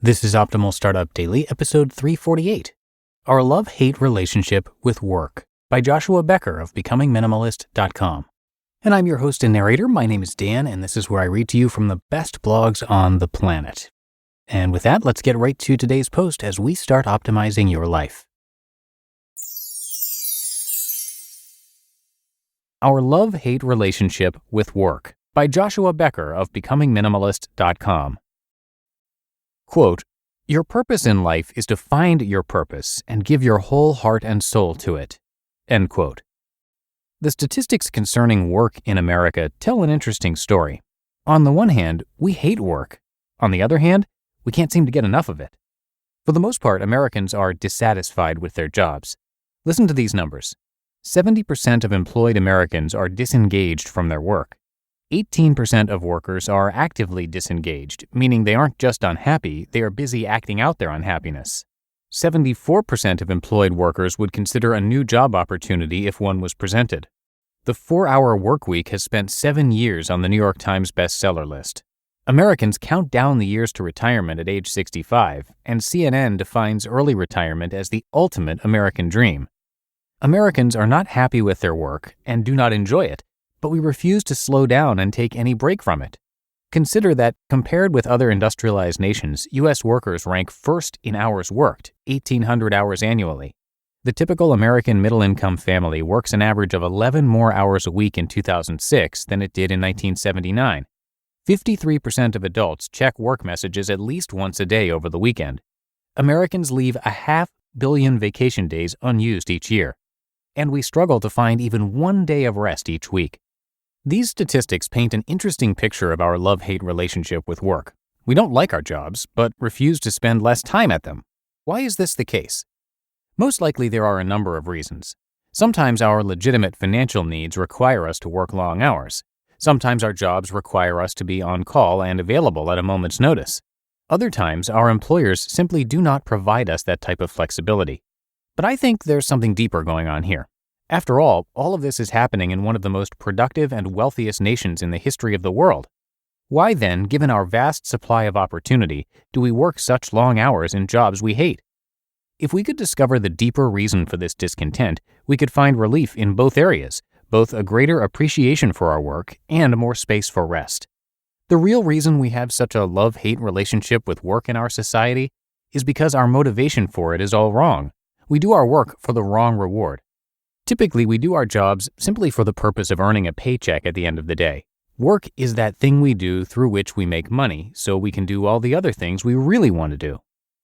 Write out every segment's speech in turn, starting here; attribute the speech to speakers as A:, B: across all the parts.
A: This is Optimal Startup Daily, episode 348, Our Love-Hate Relationship with Work, by Joshua Becker of BecomingMinimalist.com. And I'm your host and narrator. My name is Dan, and this is where I read to you from the best blogs on the planet. And with that, let's get right to today's post as we start optimizing your life. Our Love-Hate Relationship with Work, by Joshua Becker of BecomingMinimalist.com. Quote, "Your purpose in life is to find your purpose and give your whole heart and soul to it." End quote. The statistics concerning work in America tell an interesting story. On the one hand, we hate work. On the other hand, we can't seem to get enough of it. For the most part, Americans are dissatisfied with their jobs. Listen to these numbers. 70% of employed Americans are disengaged from their work. 18% of workers are actively disengaged, meaning they aren't just unhappy, they are busy acting out their unhappiness. 74% of employed workers would consider a new job opportunity if one was presented. The 4-hour work week has spent 7 years on the New York Times bestseller list. Americans count down the years to retirement at age 65, and CNN defines early retirement as the ultimate American dream. Americans are not happy with their work and do not enjoy it, but we refuse to slow down and take any break from it. Consider that, compared with other industrialized nations, U.S. workers rank first in hours worked, 1,800 hours annually. The typical American middle-income family works an average of 11 more hours a week in 2006 than it did in 1979. 53% of adults check work messages at least once a day over the weekend. Americans leave 500 million vacation days unused each year. And we struggle to find even one day of rest each week. These statistics paint an interesting picture of our love-hate relationship with work. We don't like our jobs, but refuse to spend less time at them. Why is this the case? Most likely there are a number of reasons. Sometimes our legitimate financial needs require us to work long hours. Sometimes our jobs require us to be on call and available at a moment's notice. Other times, our employers simply do not provide us that type of flexibility. But I think there's something deeper going on here. After all of this is happening in one of the most productive and wealthiest nations in the history of the world. Why then, given our vast supply of opportunity, do we work such long hours in jobs we hate? If we could discover the deeper reason for this discontent, we could find relief in both areas, both a greater appreciation for our work and more space for rest. The real reason we have such a love-hate relationship with work in our society is because our motivation for it is all wrong. We do our work for the wrong reward. Typically, we do our jobs simply for the purpose of earning a paycheck at the end of the day. Work is that thing we do through which we make money, so we can do all the other things we really want to do.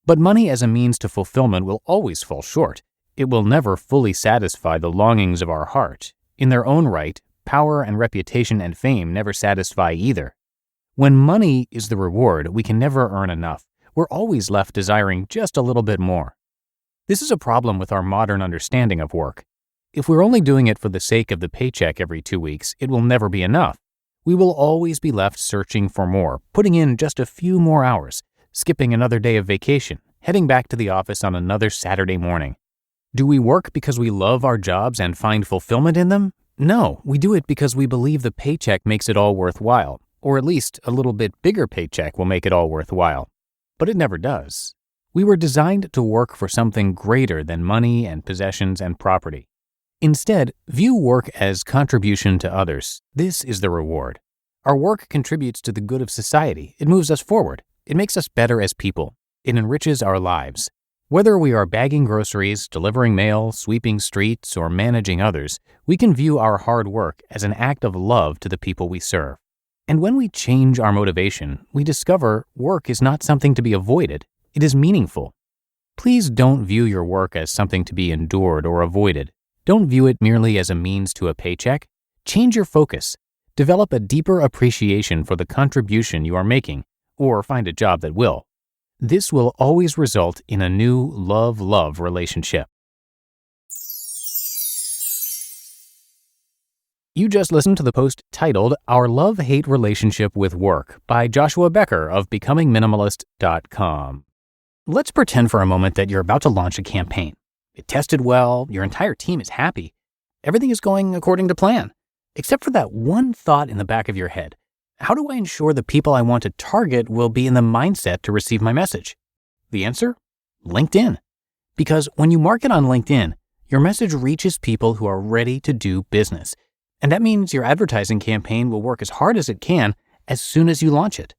A: But money as a means to fulfillment will always fall short. It will never fully satisfy the longings of our heart. In their own right, power and reputation and fame never satisfy either. When money is the reward, we can never earn enough. We're always left desiring just a little bit more. This is a problem with our modern understanding of work. If we're only doing it for the sake of the paycheck every 2 weeks, it will never be enough. We will always be left searching for more, putting in just a few more hours, skipping another day of vacation, heading back to the office on another Saturday morning. Do we work because we love our jobs and find fulfillment in them? No, we do it because we believe the paycheck makes it all worthwhile, or at least a little bit bigger paycheck will make it all worthwhile. But it never does. We were designed to work for something greater than money and possessions and property. Instead, view work as contribution to others. This is the reward. Our work contributes to the good of society. It moves us forward. It makes us better as people. It enriches our lives. Whether we are bagging groceries, delivering mail, sweeping streets, or managing others, we can view our hard work as an act of love to the people we serve. And when we change our motivation, we discover work is not something to be avoided. It is meaningful. Please don't view your work as something to be endured or avoided. Don't view it merely as a means to a paycheck. Change your focus. Develop a deeper appreciation for the contribution you are making, or find a job that will. This will always result in a new love-love relationship. You just listened to the post titled Our Love-Hate Relationship with Work by Joshua Becker of BecomingMinimalist.com. Let's pretend for a moment that you're about to launch a campaign. It tested well, your entire team is happy. Everything is going according to plan, except for that one thought in the back of your head. How do I ensure the people I want to target will be in the mindset to receive my message? The answer? LinkedIn. Because when you market on LinkedIn, your message reaches people who are ready to do business. And that means your advertising campaign will work as hard as it can as soon as you launch it.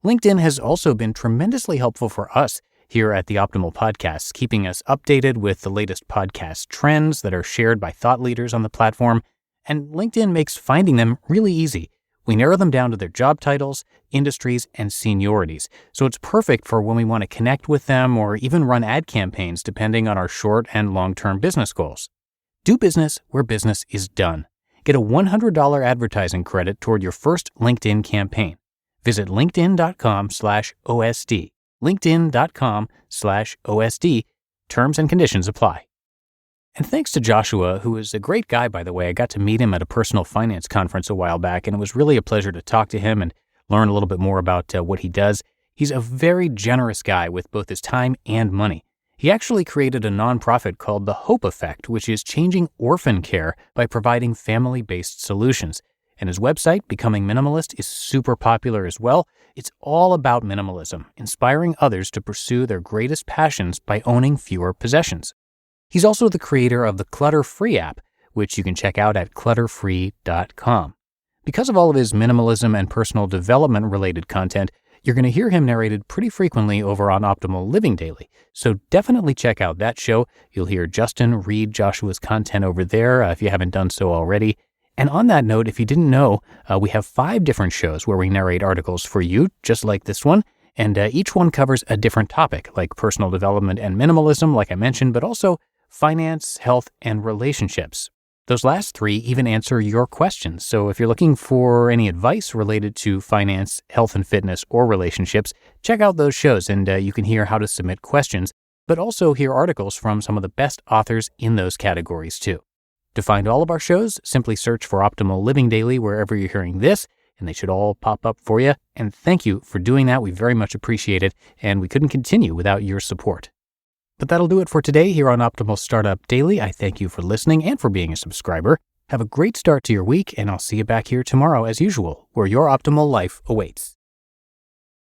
A: LinkedIn has also been tremendously helpful for us here at the Optimal Podcasts, keeping us updated with the latest podcast trends that are shared by thought leaders on the platform. And LinkedIn makes finding them really easy. We narrow them down to their job titles, industries, and seniorities. So it's perfect for when we want to connect with them or even run ad campaigns depending on our short and long-term business goals. Do business where business is done. Get a $100 advertising credit toward your first LinkedIn campaign. Visit linkedin.com/OSD. LinkedIn.com/OSD. Terms and conditions apply. And thanks to Joshua, who is a great guy, by the way. I got to meet him at a personal finance conference a while back, and it was really a pleasure to talk to him and learn a little bit more about what he does. He's a very generous guy with both his time and money. He actually created a nonprofit called The Hope Effect, which is changing orphan care by providing family-based solutions. And his website, Becoming Minimalist, is super popular as well. It's all about minimalism, inspiring others to pursue their greatest passions by owning fewer possessions. He's also the creator of the Clutter-Free app, which you can check out at clutterfree.com. Because of all of his minimalism and personal development-related content, you're going to hear him narrated pretty frequently over on Optimal Living Daily. So definitely check out that show. You'll hear Justin read Joshua's content over there if you haven't done so already. And on that note, if you didn't know, we have 5 different shows where we narrate articles for you, just like this one. And each one covers a different topic, like personal development and minimalism, like I mentioned, but also finance, health, and relationships. Those last 3 even answer your questions. So if you're looking for any advice related to finance, health and fitness, or relationships, check out those shows and you can hear how to submit questions, but also hear articles from some of the best authors in those categories too. To find all of our shows, simply search for Optimal Living Daily wherever you're hearing this, and they should all pop up for you. And thank you for doing that. We very much appreciate it, and we couldn't continue without your support. But that'll do it for today here on Optimal Startup Daily. I thank you for listening and for being a subscriber. Have a great start to your week, and I'll see you back here tomorrow as usual, where your optimal life awaits.